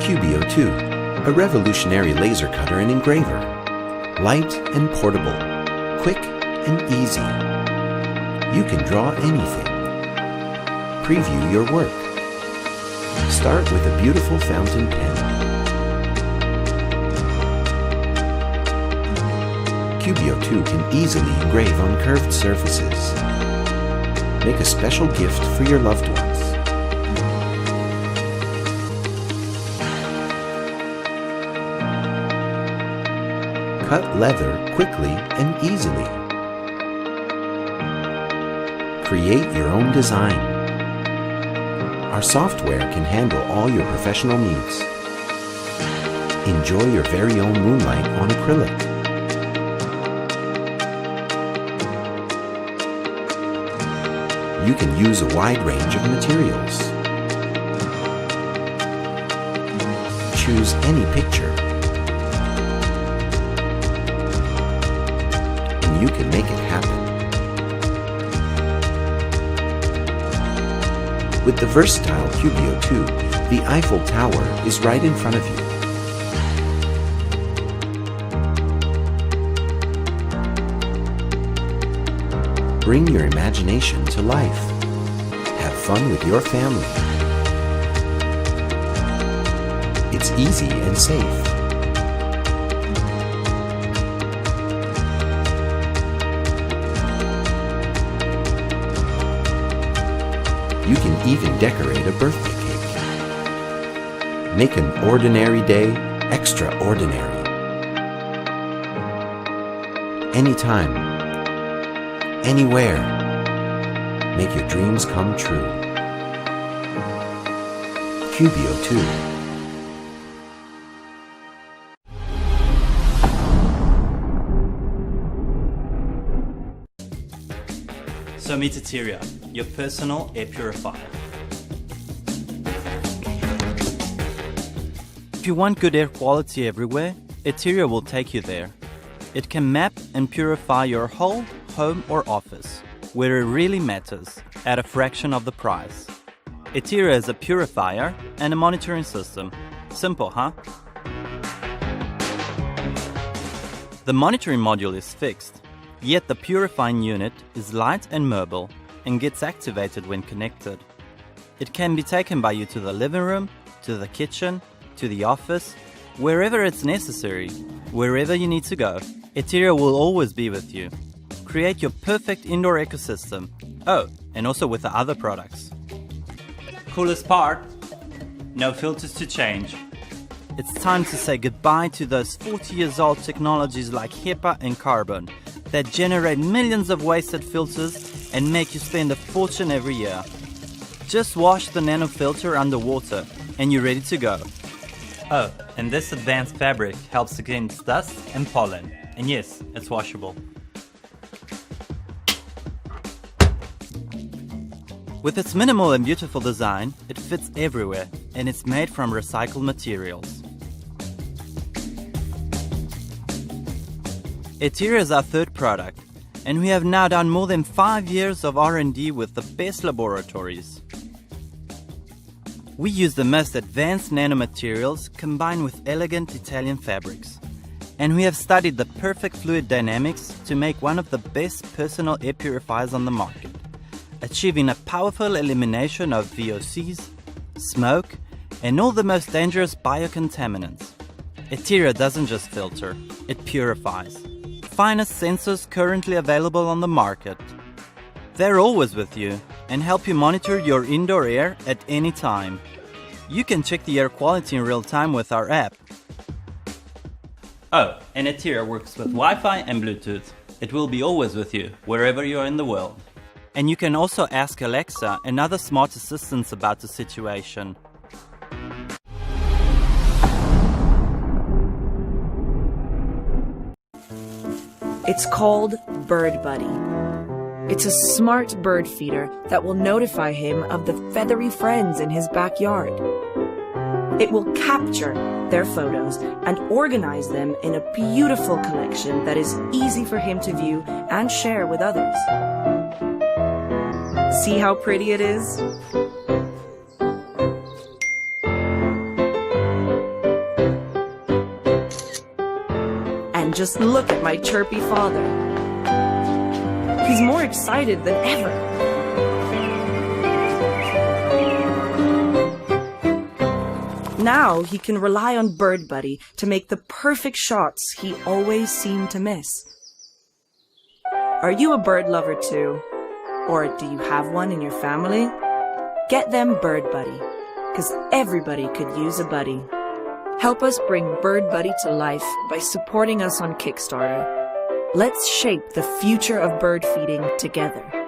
Cubio 2, a revolutionary laser cutter and engraver. Light and portable, quick and easy. You can draw anything. Preview your work. Start with a beautiful fountain pen. Cubio 2 can easily engrave on curved surfaces. Make a special gift for your loved ones. Cut leather quickly and easily. Create your own design. Our software can handle all your professional needs. Enjoy your very own moonlight on acrylic. You can use a wide range of materials. Choose any picture. And you can make it happen. With the versatile Cubio 2, the Eiffel Tower is right in front of you. Bring your imagination to life. Have fun with your family. It's easy and safe. You can even decorate a birthday cake. Make an ordinary day extraordinary. Anytime, anywhere, make your dreams come true. Cubio 2. So meet Eteria, your personal air purifier. If you want good air quality everywhere, Eteria will take you there. It can map and purify your whole home or office, where it really matters, at a fraction of the price. Eteria is a purifier and a monitoring system. Simple, huh? The monitoring module is fixed, yet the purifying unit is light and mobile and gets activated when connected. It can be taken by you to the living room, to the kitchen, to the office, wherever it's necessary, wherever you need to go. Eteria will always be with you. Create your perfect indoor ecosystem. Oh, and also with the other products. Coolest part? No filters to change. It's time to say goodbye to those 40 years old technologies like HEPA and carbon that generate millions of wasted filters and make you spend a fortune every year. Just wash the nano filter underwater and you're ready to go. Oh, and this advanced fabric helps against dust and pollen. And yes, it's washable. With its minimal and beautiful design, it fits everywhere and it's made from recycled materials. Eteria is our third product, and we have now done more than 5 years of R&D with the best laboratories. We use the most advanced nanomaterials combined with elegant Italian fabrics. And we have studied the perfect fluid dynamics to make one of the best personal air purifiers on the market, achieving a powerful elimination of VOCs, smoke, and all the most dangerous biocontaminants. Eteria doesn't just filter, it purifies. Finest sensors currently available on the market. They're always with you and help you monitor your indoor air at any time. You can check the air quality in real time with our app. Oh, and Eteria works with Wi-Fi and Bluetooth. It will be always with you, wherever you are in the world. And you can also ask Alexa and other smart assistants about the situation. It's called Bird Buddy. It's a smart bird feeder that will notify him of the feathery friends in his backyard. It will capture their photos and organize them in a beautiful collection that is easy for him to view and share with others. See how pretty it is? just look at my chirpy father. He's more excited than ever. Now he can rely on Bird Buddy to make the perfect shots he always seemed to miss. Are you a bird lover too? Or do you have one in your family? Get them Bird Buddy, because everybody could use a buddy. Help us bring Bird Buddy to life by supporting us on Kickstarter. Let's shape the future of bird feeding together.